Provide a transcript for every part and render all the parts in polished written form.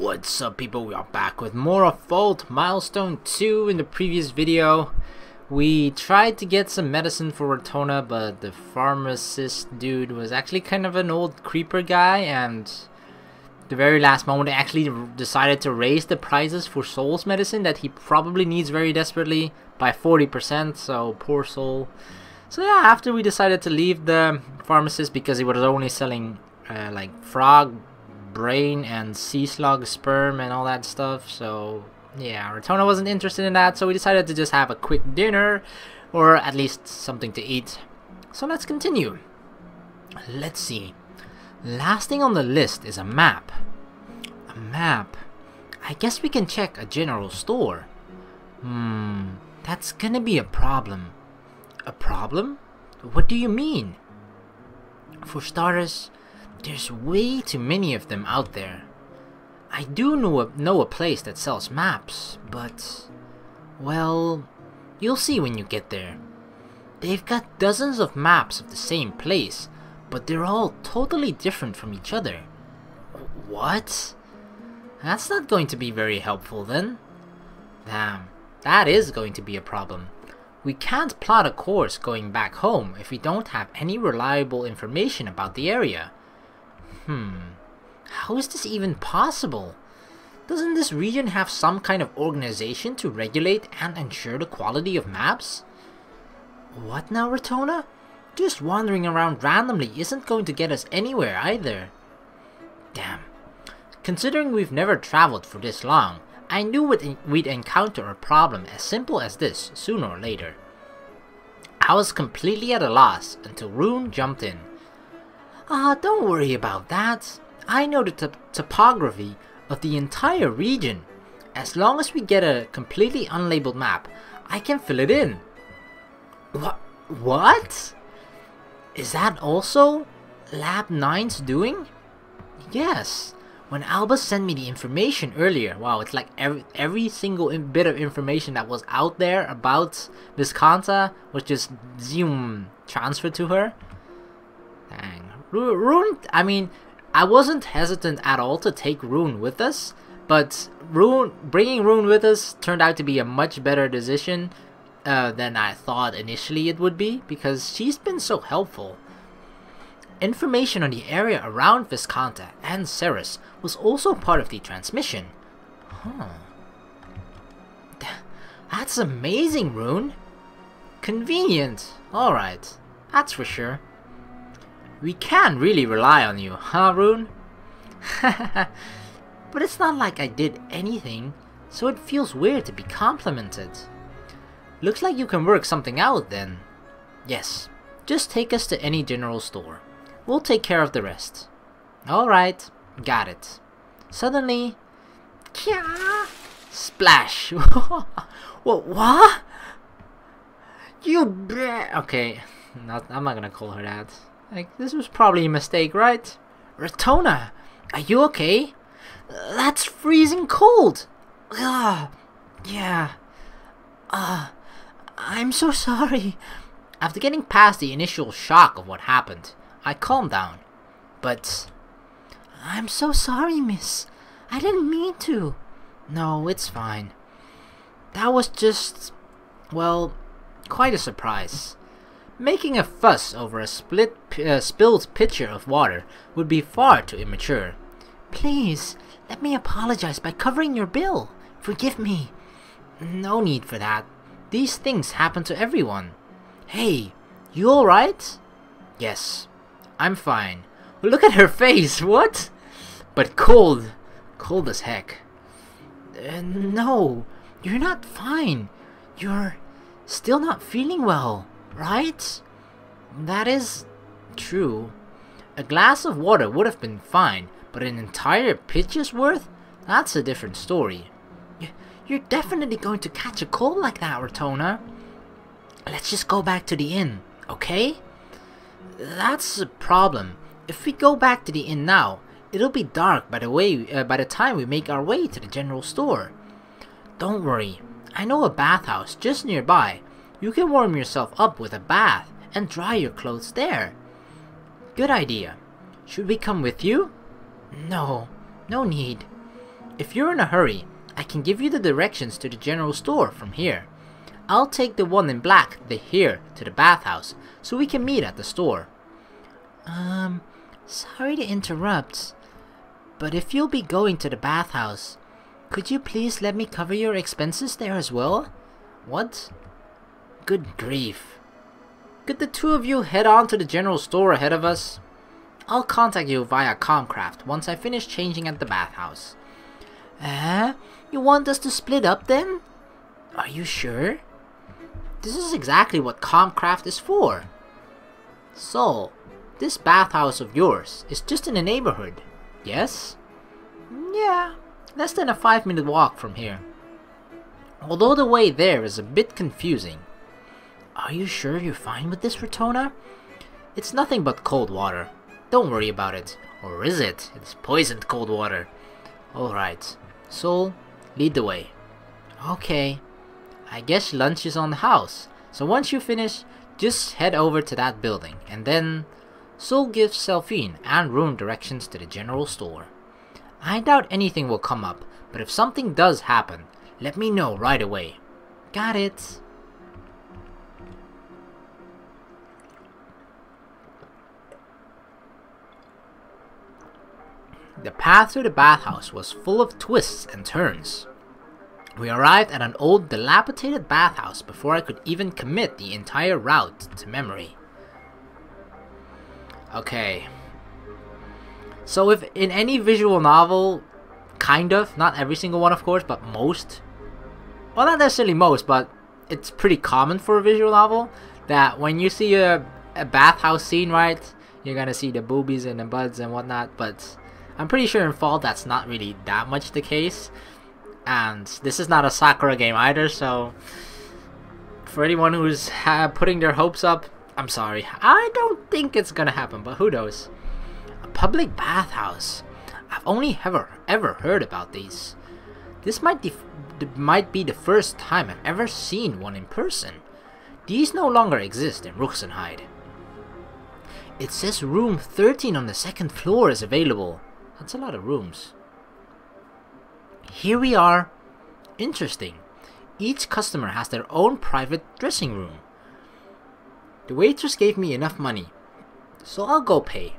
What's up, people? We are back with more of Vault Milestone 2. In the previous video, we tried to get some medicine for Ratona, but the pharmacist dude was actually kind of an old creeper guy, and the very last moment they actually decided to raise the prices for Soul's medicine that he probably needs very desperately by 40%, so poor Soul. So yeah, after we decided to leave the pharmacist because he was only selling like frog brain and sea slug sperm and all that stuff, so yeah, Ratona wasn't interested in that, so we decided to just have a quick dinner, or at least something to eat. So let's continue. Let's see. Last thing on the list is a map. A map. I guess we can check a general store. That's gonna be a problem. A problem? What do you mean? For starters, there's way too many of them out there. I do know a place that sells maps, but, well, you'll see when you get there. They've got dozens of maps of the same place, but they're all totally different from each other. What? That's not going to be very helpful then. Damn, that is going to be a problem. We can't plot a course going back home if we don't have any reliable information about the area. How is this even possible? Doesn't this region have some kind of organization to regulate and ensure the quality of maps? What now, Ratona? Just wandering around randomly isn't going to get us anywhere either. Damn. Considering we've never traveled for this long, I knew we'd encounter a problem as simple as this sooner or later. I was completely at a loss until Rune jumped in. Don't worry about that. I know the topography of the entire region. As long as we get a completely unlabeled map, I can fill it in. What? Is that also Lab 9's doing? Yes. When Albus sent me the information earlier, wow, it's like every single bit of information that was out there about Visconta was just zoom transferred to her. Dang. Rune, I mean, I wasn't hesitant at all to take Rune with us, but bringing Rune with us turned out to be a much better decision than I thought initially it would be, because she's been so helpful. Information on the area around Visconta and Ceres was also part of the transmission. That's amazing, Rune. Convenient. Alright, that's for sure. We can really rely on you, huh, Rune? But it's not like I did anything, so it feels weird to be complimented. Looks like you can work something out then. Yes, just take us to any general store. We'll take care of the rest. Alright, got it. Suddenly, splash! What? Okay, I'm not gonna call her that. Like, this was probably a mistake, right? Ratona, are you okay? That's freezing cold! Yeah. I'm so sorry. After getting past the initial shock of what happened, I calmed down. But I'm so sorry, miss. I didn't mean to. No, it's fine. That was just, well, quite a surprise. Making a fuss over a spilled pitcher of water would be far too immature. Please, let me apologize by covering your bill. Forgive me. No need for that. These things happen to everyone. Hey, you alright? Yes, I'm fine. Look at her face, what? But cold. Cold as heck. No, you're not fine. You're still not feeling well, right? That is true. A glass of water would have been fine, but an entire pitcher's worth? That's a different story. You're definitely going to catch a cold like that, Ratona. Let's just go back to the inn, okay? That's a problem. If we go back to the inn now, it'll be dark by the time we make our way to the general store. Don't worry, I know a bathhouse just nearby. You can warm yourself up with a bath and dry your clothes there. Good idea. Should we come with you? No need. If you're in a hurry, I can give you the directions to the general store from here. I'll take the one in black here to the bathhouse, so we can meet at the store. Sorry to interrupt, but if you'll be going to the bathhouse, could you please let me cover your expenses there as well? What? Good grief. Could the two of you head on to the general store ahead of us? I'll contact you via Comcraft once I finish changing at the bathhouse. You want us to split up then? Are you sure? This is exactly what Comcraft is for. So, this bathhouse of yours is just in the neighborhood, yes? Yeah, less than a 5-minute walk from here. Although the way there is a bit confusing. Are you sure you're fine with this, Rotona? It's nothing but cold water. Don't worry about it. Or is it? It's poisoned cold water. Alright, Sol, lead the way. Okay, I guess lunch is on the house. So once you finish, just head over to that building. And then, Sol gives Selphine and Rune directions to the general store. I doubt anything will come up, but if something does happen, let me know right away. Got it. The path to the bathhouse was full of twists and turns. We arrived at an old, dilapidated bathhouse before I could even commit the entire route to memory. Okay. So if in any visual novel, kind of, not every single one of course, but most, well not necessarily most, but it's pretty common for a visual novel, that when you see a bathhouse scene, right, you're gonna see the boobies and the buds and whatnot, but I'm pretty sure in Fall that's not really that much the case. And this is not a Sakura game either, so for anyone who's putting their hopes up, I'm sorry. I don't think it's gonna happen, but who knows. A public bathhouse. I've only ever heard about these. This might be the first time I've ever seen one in person. These no longer exist in Ruxenheid. It says room 13 on the 2nd floor is available. That's a lot of rooms. Here we are. Interesting. Each customer has their own private dressing room. The waitress gave me enough money, so I'll go pay.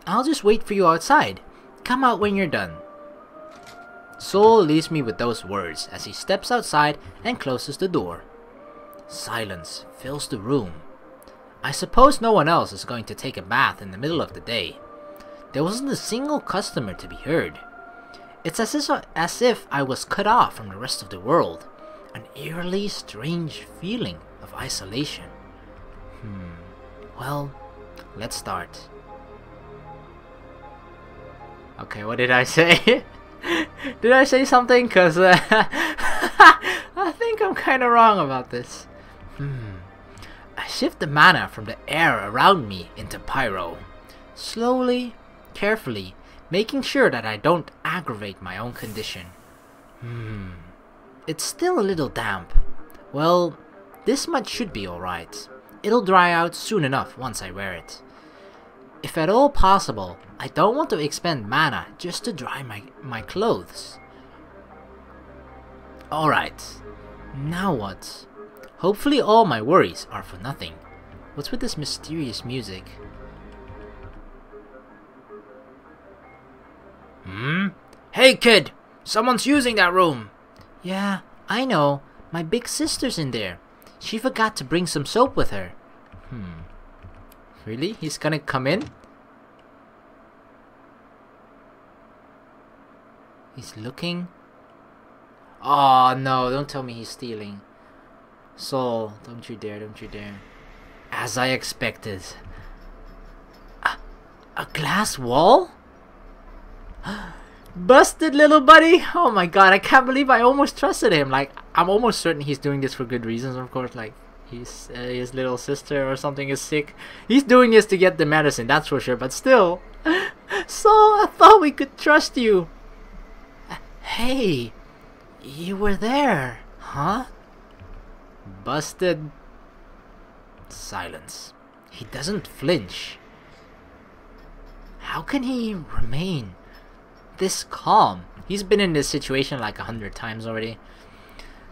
I'll just wait for you outside. Come out when you're done. Sol leaves me with those words as he steps outside and closes the door. Silence fills the room. I suppose no one else is going to take a bath in the middle of the day. There wasn't a single customer to be heard. It's as if I was cut off from the rest of the world. An eerily strange feeling of isolation. Well, let's start. Okay, what did I say? Did I say something? Cause I think I'm kinda wrong about this. I shift the mana from the air around me into pyro. Slowly, carefully, making sure that I don't aggravate my own condition. It's still a little damp. Well, this much should be alright. It'll dry out soon enough once I wear it. If at all possible, I don't want to expend mana just to dry my clothes. Alright, now what? Hopefully all my worries are for nothing. What's with this mysterious music? Hey kid! Someone's using that room! Yeah, I know. My big sister's in there. She forgot to bring some soap with her. Really? He's gonna come in? He's looking? Oh no, don't tell me he's stealing. Sol, don't you dare, don't you dare. As I expected. A glass wall? Busted, little buddy! Oh my god, I can't believe I almost trusted him. Like, I'm almost certain he's doing this for good reasons, of course. Like, his little sister or something is sick. He's doing this to get the medicine, that's for sure. But still, Sol, I thought we could trust you. Hey, you were there, huh? Busted. Silence. He doesn't flinch. How can he remain this calm. He's been in this situation like 100 times already.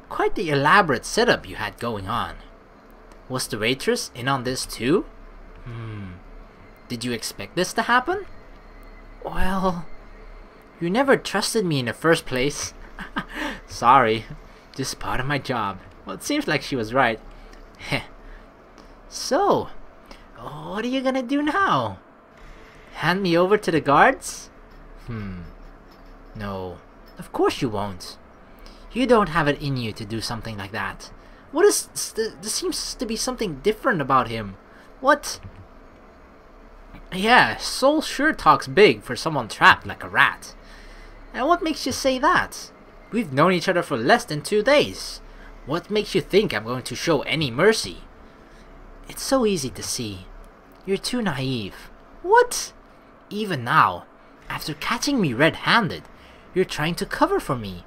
Quite the elaborate setup you had going on. Was the waitress in on this too? Did you expect this to happen? Well, you never trusted me in the first place. Sorry, just part of my job. Well, it seems like she was right. Heh. So, what are you gonna do now? Hand me over to the guards? No, of course you won't. You don't have it in you to do something like that. What is... There seems to be something different about him. What? Yeah, Soul sure talks big for someone trapped like a rat. And what makes you say that? We've known each other for less than 2 days. What makes you think I'm going to show any mercy? It's so easy to see. You're too naive. What? Even now, after catching me red-handed, you're trying to cover for me.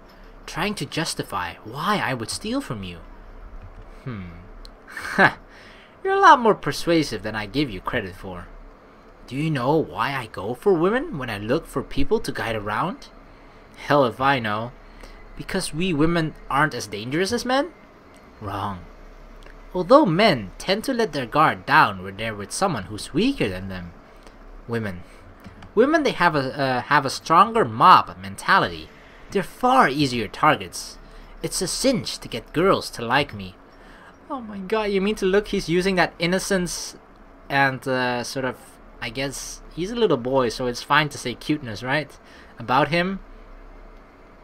Trying to justify why I would steal from you. You're a lot more persuasive than I give you credit for. Do you know why I go for women when I look for people to guide around? Hell if I know. Because we women aren't as dangerous as men? Wrong. Although men tend to let their guard down when they're with someone who's weaker than them. Women, they have a stronger mob mentality. They're far easier targets. It's a cinch to get girls to like me. Oh my god, you mean to look, he's using that innocence and sort of, I guess, he's a little boy, so it's fine to say cuteness, right? About him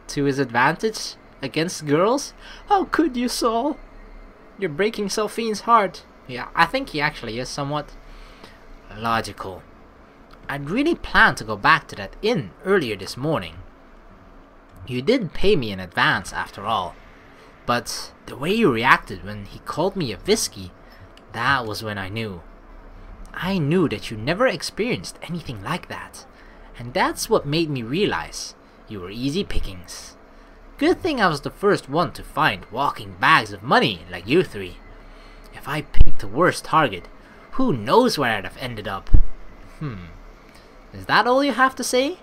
to his advantage against girls? How could you, Saul? You're breaking Selphine's heart. Yeah, I think he actually is somewhat logical. I'd really planned to go back to that inn earlier this morning. You did pay me in advance after all. But the way you reacted when he called me a Visky, that was when I knew. I knew that you never experienced anything like that. And that's what made me realize you were easy pickings. Good thing I was the first one to find walking bags of money like you three. If I picked the worst target, who knows where I'd have ended up. Is that all you have to say?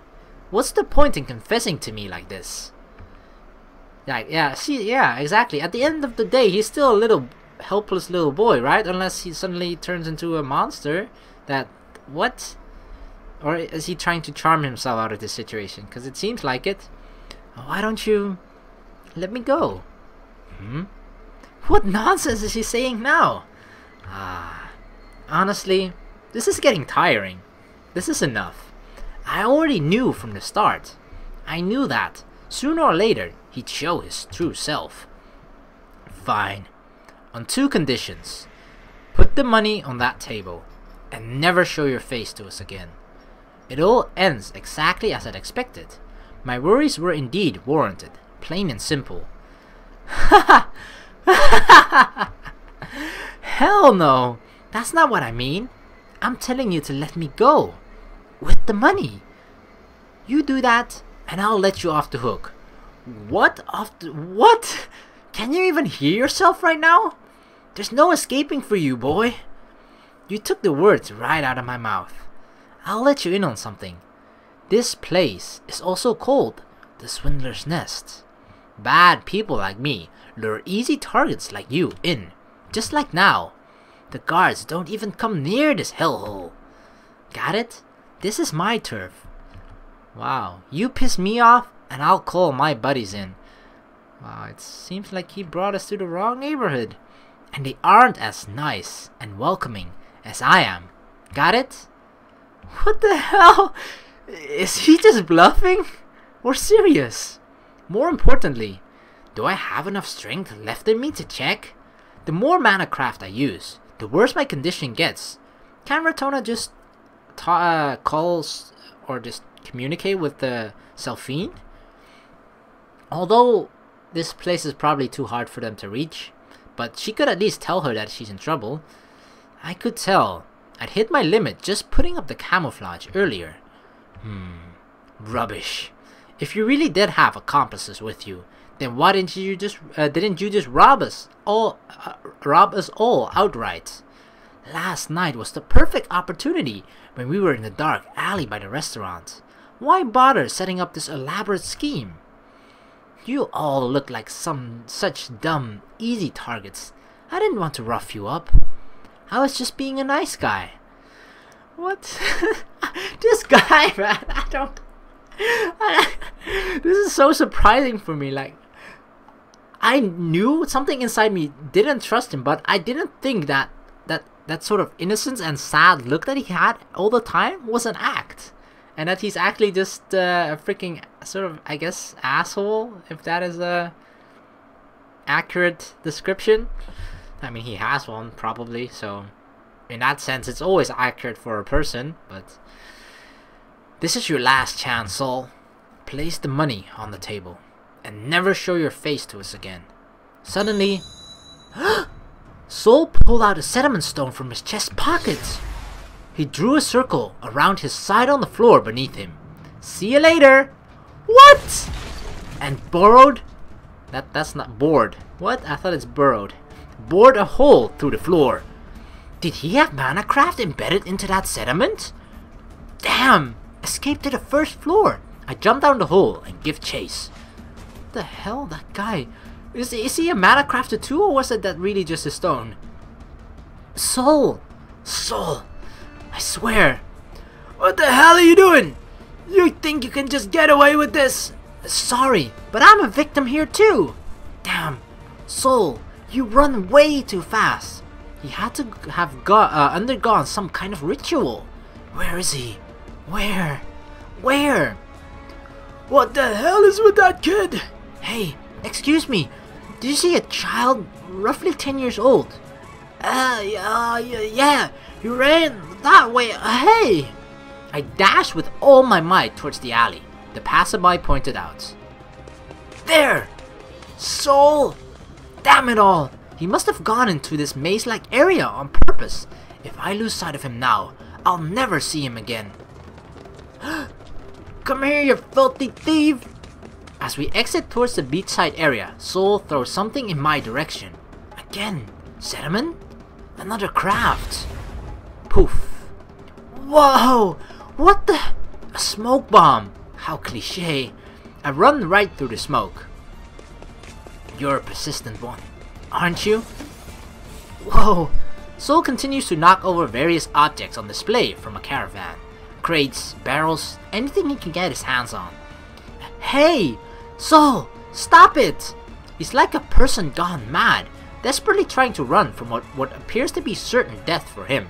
What's the point in confessing to me like this? Yeah, exactly. At the end of the day, he's still a little helpless little boy, right? Unless he suddenly turns into a monster. What? Or is he trying to charm himself out of this situation? Because it seems like it. Why don't you let me go? What nonsense is he saying now? Honestly, this is getting tiring. This is enough. I already knew from the start. I knew that sooner or later he'd show his true self. Fine. On 2 conditions. Put the money on that table and never show your face to us again. It all ends exactly as I'd expected. My worries were indeed warranted, plain and simple. Hell no! That's not what I mean. I'm telling you to let me go. With the money. You do that, and I'll let you off the hook. What? What? Can you even hear yourself right now? There's no escaping for you, boy. You took the words right out of my mouth. I'll let you in on something. This place is also called the Swindler's Nest. Bad people like me lure easy targets like you in, just like now. The guards don't even come near this hellhole. Got it? This is my turf. Wow, you piss me off and I'll call my buddies in. Wow, it seems like he brought us to the wrong neighborhood. And they aren't as nice and welcoming as I am. Got it? What the hell? Is he just bluffing? Or serious? More importantly, do I have enough strength left in me to check? The more mana craft I use, the worse my condition gets. Can Ratona just calls or just communicate with the Selphine? Although this place is probably too hard for them to reach, but she could at least tell her that she's in trouble. I could tell. I'd hit my limit just putting up the camouflage earlier. Rubbish. If you really did have accomplices with you, then why didn't you just rob us all outright? Last night was the perfect opportunity when we were in the dark alley by the restaurant. Why bother setting up this elaborate scheme? You all look like such dumb, easy targets. I didn't want to rough you up. I was just being a nice guy. What? This guy, man, this is so surprising for me. Like, I knew something inside me didn't trust him, but I didn't think that sort of innocence and sad look that he had all the time was an act. And that he's actually just a freaking sort of, I guess, asshole, if that is a accurate description. I mean, he has one, probably, so in that sense, it's always accurate for a person, but this is your last chance, Saul. Place the money on the table, and never show your face to us again. Suddenly, Saul pulled out a sediment stone from his chest pocket. He drew a circle around his side on the floor beneath him. See you later! What? And borrowed? That's not bored. What? I thought it's burrowed. Bored a hole through the floor. Did he have Manacraft embedded into that sediment? Damn! Escaped to the first floor. I jump down the hole and give chase. What the hell? That guy... Is he a Manacrafter too, or was it that really just a stone? Soul! Soul! I swear! What the hell are you doing? You think you can just get away with this? Sorry, but I'm a victim here too! Damn! Soul, you run way too fast! He had to have undergone some kind of ritual. Where is he? Where? Where? What the hell is with that kid? Hey, excuse me. Did you see a child roughly 10 years old? Yeah. He ran that way. Hey! I dashed with all my might towards the alley. The passerby pointed out. There! Soul! Damn it all! He must have gone into this maze-like area on purpose. If I lose sight of him now, I'll never see him again. Come here, you filthy thief! As we exit towards the beachside area, Soul throws something in my direction. Again, sediment? Another craft. Poof. Whoa! What the? A smoke bomb. How cliche. I run right through the smoke. You're a persistent one, aren't you? Whoa! Soul continues to knock over various objects on display from a caravan. Crates, barrels, anything he can get his hands on. Hey! Soul! Stop it! He's like a person gone mad, desperately trying to run from what appears to be certain death for him.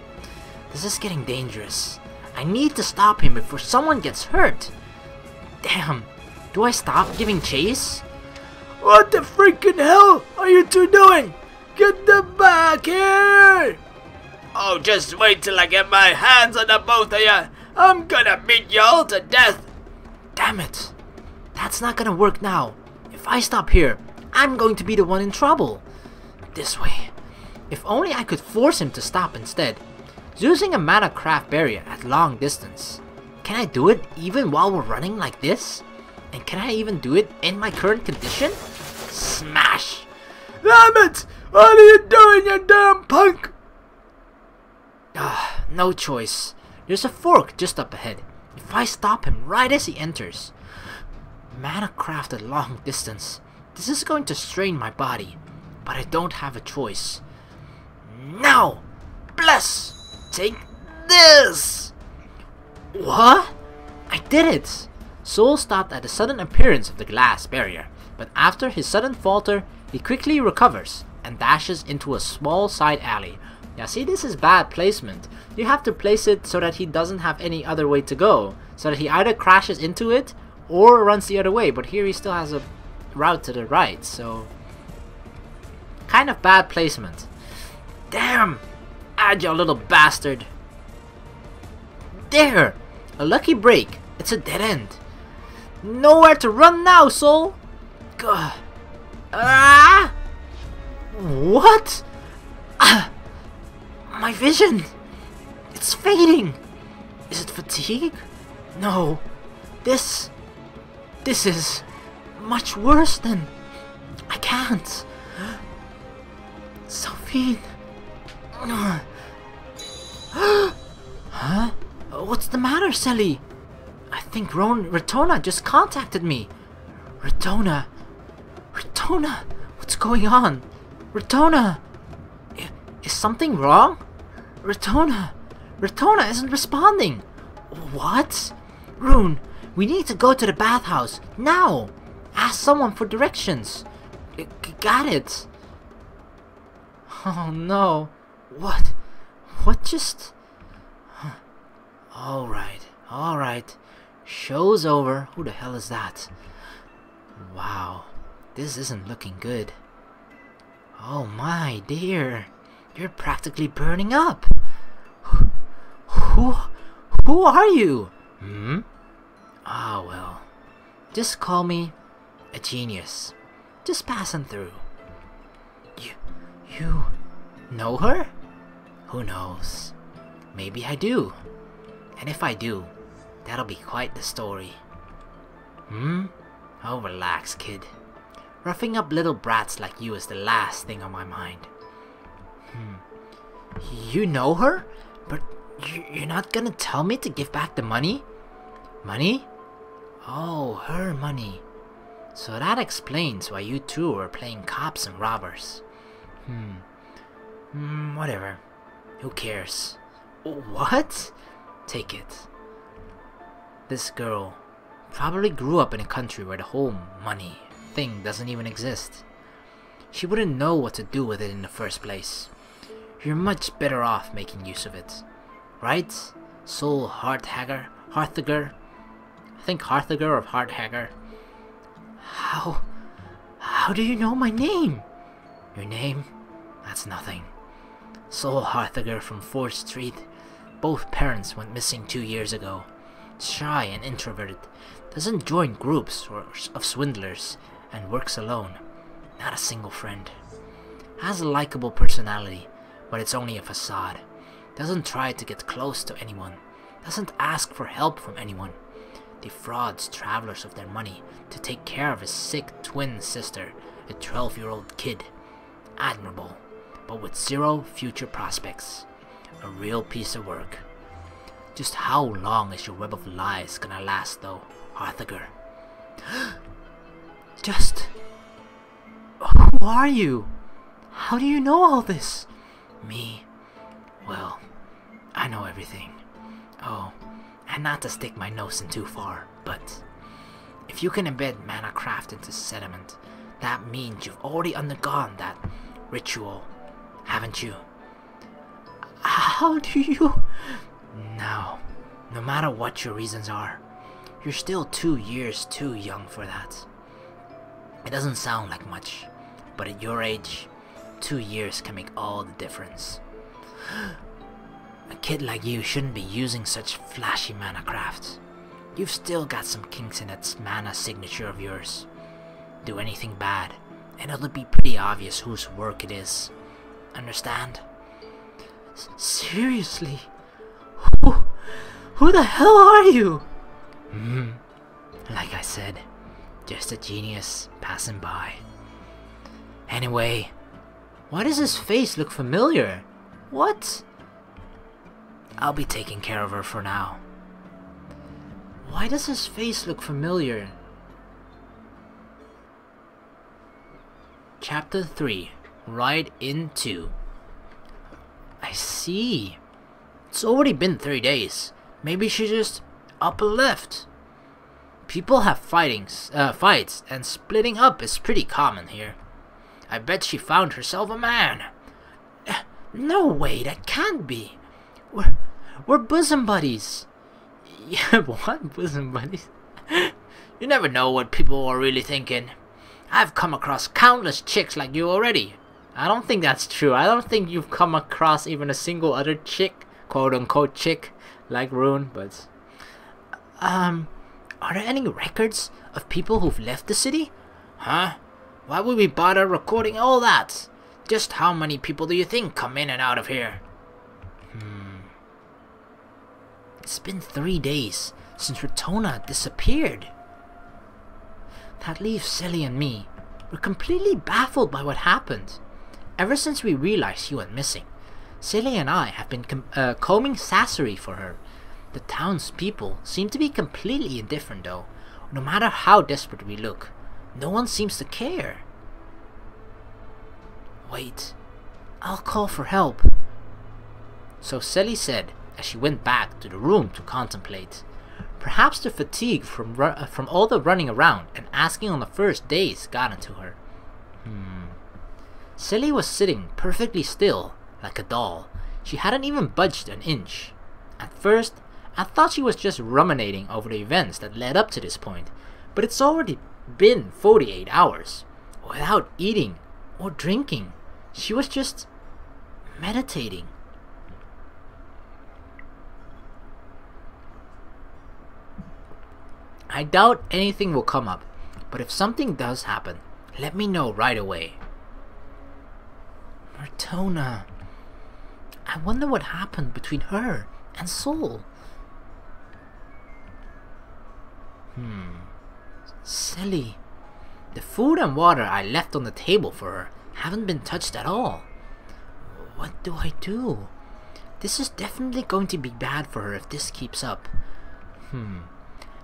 This is getting dangerous. I need to stop him before someone gets hurt. Damn, do I stop giving chase? What the freaking hell are you two doing? Get them back here! Oh, just wait till I get my hands on the both of you. I'm gonna beat you all to death. Damn it. That's not gonna work now. If I stop here, I'm going to be the one in trouble. This way. If only I could force him to stop instead. Using a mana craft barrier at long distance. Can I do it even while we're running like this? And can I even do it in my current condition? Smash! Damn it! What are you doing, you damn punk? No choice. There's a fork just up ahead. If I stop him right as he enters. Mana craft at long distance. This is going to strain my body. But I don't have a choice. Now! Bless! Take this! What? I did it! Soul stopped at the sudden appearance of the glass barrier, but after his sudden falter, he quickly recovers and dashes into a small side alley. Now see, this is bad placement. You have to place it so that he doesn't have any other way to go, so that he either crashes into it or runs the other way, but here he still has a route to the right, so kind of bad placement. Damn! Agile little bastard. There! A lucky break. It's a dead end. Nowhere to run now, Soul! Gah. Ah! What? Ah! My vision! It's fading! Is it fatigue? No. This is much worse than... I can't. Selphine. Huh? What's the matter, Selly? I think Retona just contacted me. Retona, what's going on? Retona, is something wrong? Retona isn't responding. What? Rune, we need to go to the bathhouse now. Ask someone for directions. Got it. Oh no. What just... Alright. Show's over. Who the hell is that? Wow. This isn't looking good. Oh my dear. You're practically burning up. Who are you? Ah, well. Just call me a genius. Just passing through. You know her? Who knows? Maybe I do. And if I do, that'll be quite the story. Oh, relax, kid. Roughing up little brats like you is the last thing on my mind. You know her? But you're not gonna tell me to give back the money? Money? Oh, her money. So that explains why you two were playing cops and robbers. Whatever. Who cares? What? Take it. This girl probably grew up in a country where the whole money thing doesn't even exist. She wouldn't know what to do with it in the first place. You're much better off making use of it. Right? Soul Hearthager? Hearthager? I think Hearthager or Hearthager. How do you know my name? Your name? That's nothing. Soul Hearthager from 4th Street. Both parents went missing 2 years ago. Shy and introverted. Doesn't join groups of swindlers and works alone. Not a single friend. Has a likable personality, but it's only a facade. Doesn't try to get close to anyone. Doesn't ask for help from anyone. Defrauds travelers of their money to take care of his sick twin sister, a 12-year-old kid. Admirable, but with zero future prospects. A real piece of work. Just how long is your web of lies gonna last though, Hearthager? Who are you? How do you know all this? Me? Well, I know everything. Oh, and not to stick my nose in too far, but if you can embed mana craft into sediment, that means you've already undergone that ritual, haven't you? How do you... No matter what your reasons are, you're still 2 years too young for that. It doesn't sound like much, but at your age, 2 years can make all the difference. A kid like you shouldn't be using such flashy mana crafts. You've still got some kinks in that mana signature of yours. Do anything bad, and it'll be pretty obvious whose work it is. Understand? Seriously? Who the hell are you? Like I said, just a genius passing by. Anyway, why does his face look familiar? What? I'll be taking care of her for now. Why does his face look familiar? Chapter 3. Right into. I see. It's already been 3 days. Maybe she just up and left. People have fights, and splitting up is pretty common here. I bet she found herself a man. No way, that can't be. We're bosom buddies. Yeah, what? Bosom buddies? You never know what people are really thinking. I've come across countless chicks like you already. I don't think that's true. I don't think you've come across even a single other chick, quote-unquote chick, like Rune, but... Are there any records of people who've left the city? Huh? Why would we bother recording all that? Just how many people do you think come in and out of here? It's been 3 days since Retona disappeared. That leaves Selly and me. We're completely baffled by what happened. Ever since we realized she went missing, Selly and I have been combing Sassery for her, The townspeople seem to be completely indifferent though. No matter how desperate we look, no one seems to care. Wait, I'll call for help. So Selly said as she went back to the room to contemplate. Perhaps the fatigue from all the running around and asking on the first days got into her. Selly was sitting perfectly still, like a doll. She hadn't even budged an inch. At first, I thought she was just ruminating over the events that led up to this point, but it's already been 48 hours. Without eating or drinking, she was just meditating. I doubt anything will come up, but if something does happen, let me know right away. Mertona. I wonder what happened between her and Soul. Silly. The food and water I left on the table for her haven't been touched at all. What do I do? This is definitely going to be bad for her if this keeps up.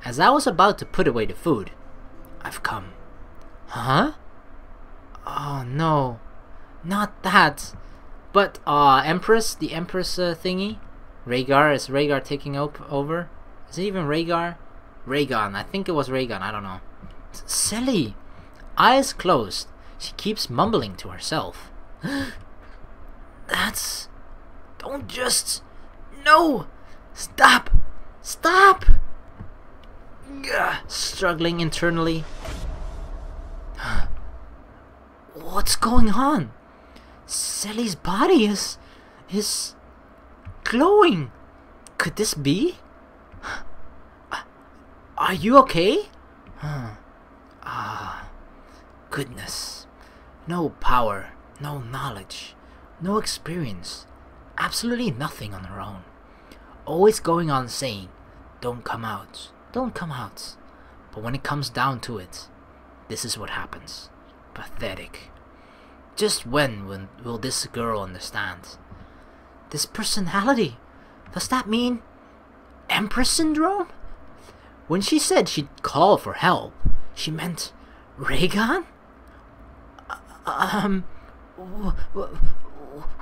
As I was about to put away the food, I've come. Huh? Oh no. Not that. But, Empress? The Empress thingy? Rhaegar? Is Rhaegar taking over? Is it even Rhaegar? Rhaegon. I think it was Rhaegon. I don't know. Silly. Eyes closed. She keeps mumbling to herself. That's... Don't just... No! Stop! Stop! Struggling internally. What's going on? Selly's body is glowing. Could this be? Are you okay? Goodness. No power, no knowledge, no experience, absolutely nothing on her own. Always going on saying, don't come out, don't come out. But when it comes down to it, this is what happens. Pathetic. Just when will this girl understand? This personality, does that mean Empress Syndrome? When she said she'd call for help, she meant Rhaegon?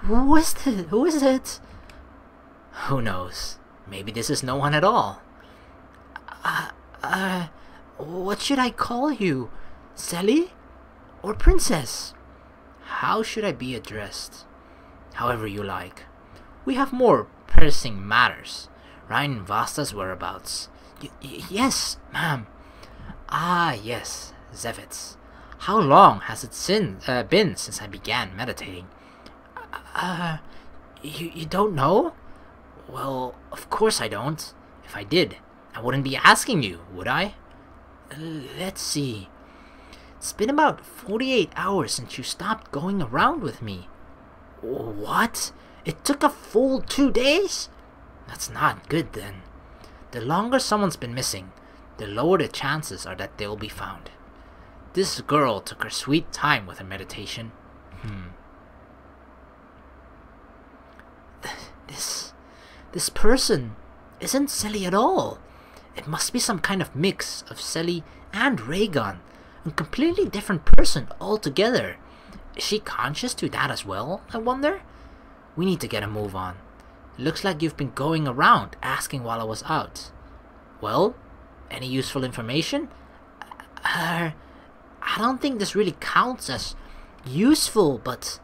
Who is it? Who knows? Maybe this is no one at all. What should I call you? Selly? Or Princess? How should I be addressed? However you like. We have more pressing matters. Ryan Vasta's whereabouts. Yes, ma'am. Ah, yes, Zevitz. How long has it been since I began meditating? You don't know? Well, of course I don't. If I did, I wouldn't be asking you, would I? Let's see. It's been about 48 hours since you stopped going around with me. What? It took a full 2 days? That's not good then. The longer someone's been missing, the lower the chances are that they'll be found. This girl took her sweet time with her meditation. This person isn't Selly at all. It must be some kind of mix of Selly and Rhaegon. A completely different person altogether. Is she conscious to that as well, I wonder? We need to get a move on. It looks like you've been going around asking while I was out. Well, any useful information? I don't think this really counts as useful, but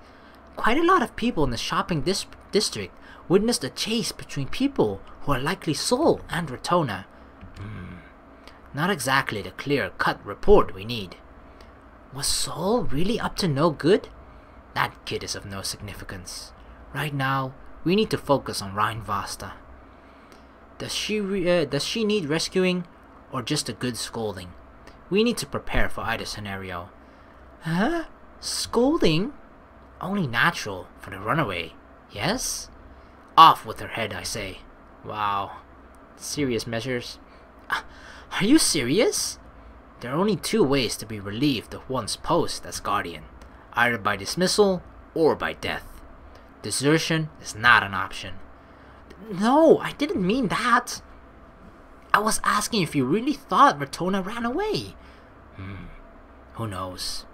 quite a lot of people in the shopping district witnessed a chase between people who are likely Sol and Ratona. Not exactly the clear-cut report we need. Was Sol really up to no good? That kid is of no significance. Right now, we need to focus on Ryan Vasta. Does she need rescuing, or just a good scolding? We need to prepare for either scenario. Huh? Scolding? Only natural for the runaway, yes? Off with her head, I say. Wow. Serious measures. Are you serious? There are only 2 ways to be relieved of one's post as guardian. Either by dismissal or by death. Desertion is not an option. No, I didn't mean that. I was asking if you really thought Retona ran away. Who knows?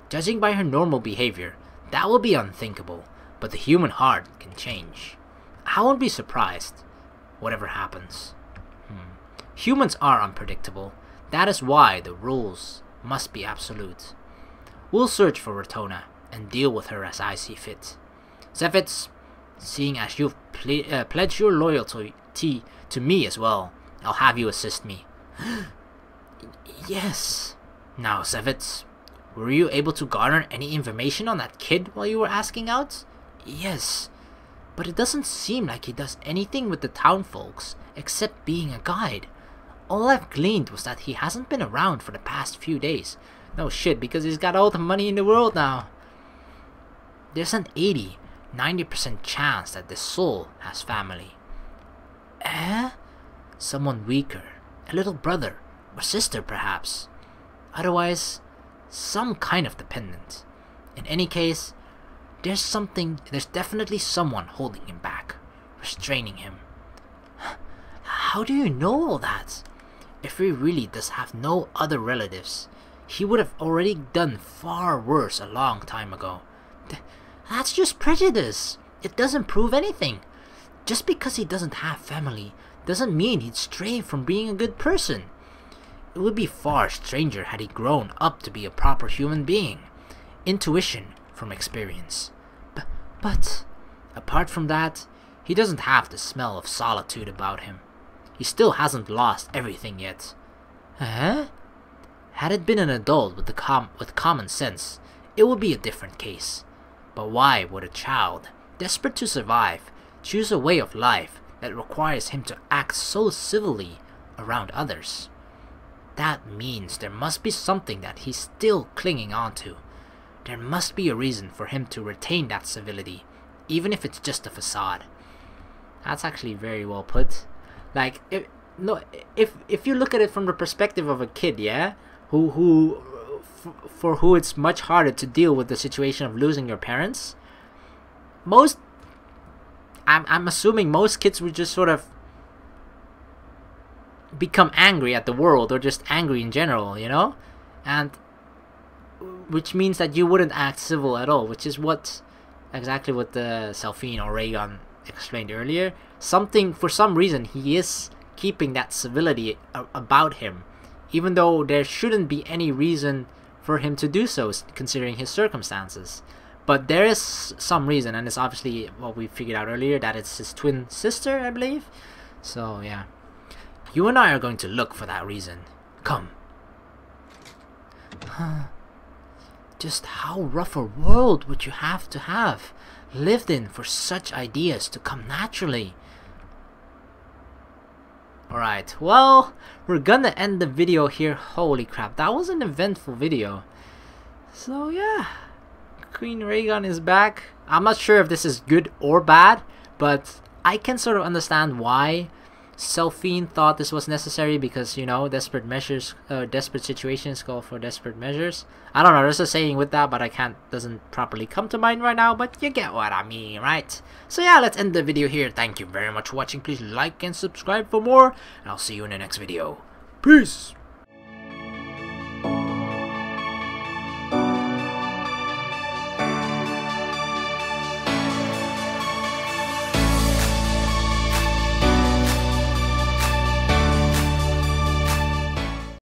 Judging by her normal behavior, that will be unthinkable, but the human heart can change. I won't be surprised, whatever happens. Humans are unpredictable. That is why the rules must be absolute. We'll search for Retona and deal with her as I see fit. Zephitz, seeing as you've pledged your loyalty to me as well, I'll have you assist me. Yes. Now, Zephitz, were you able to garner any information on that kid while you were asking out? Yes, but it doesn't seem like he does anything with the town folks except being a guide. All I've gleaned was that he hasn't been around for the past few days. No shit, because he's got all the money in the world now. There's an 80-90% chance that this soul has family. Someone weaker, a little brother or sister perhaps. Otherwise, some kind of dependent. In any case, there's definitely someone holding him back, restraining him. How do you know all that? If he really does have no other relatives, he would have already done far worse a long time ago. That's just prejudice. It doesn't prove anything. Just because he doesn't have family doesn't mean he'd stray from being a good person. It would be far stranger had he grown up to be a proper human being. Intuition from experience. But apart from that, he doesn't have the smell of solitude about him. He still hasn't lost everything yet. Had it been an adult with common sense, it would be a different case. But why would a child, desperate to survive, choose a way of life that requires him to act so civilly around others? That means there must be something that he's still clinging onto. There must be a reason for him to retain that civility, even if it's just a facade. That's actually very well put. Like, if you look at it from the perspective of a kid, yeah, for who it's much harder to deal with the situation of losing your parents, I'm assuming most kids would just sort of become angry at the world or just angry in general, you know, and which means that you wouldn't act civil at all, which is exactly what the Selphine or Raygon explained earlier. For some reason, he is keeping that civility about him, even though there shouldn't be any reason for him to do so, considering his circumstances. But there is some reason, and it's obviously what we figured out earlier, that it's his twin sister, I believe. So yeah, you and I are going to look for that reason. Come. Just how rough a world would you have to have lived in for such ideas to come naturally? Alright, well, we're gonna end the video here. Holy crap, that was an eventful video. So yeah, Queen Raygon is back. I'm not sure if this is good or bad, but I can sort of understand why Selphine thought this was necessary, because, you know, desperate situations call for desperate measures. I don't know, there's a saying with that, but doesn't properly come to mind right now, but you get what I mean, right? So yeah, let's end the video here. Thank you very much for watching. Please like and subscribe for more, and I'll see you in the next video. Peace!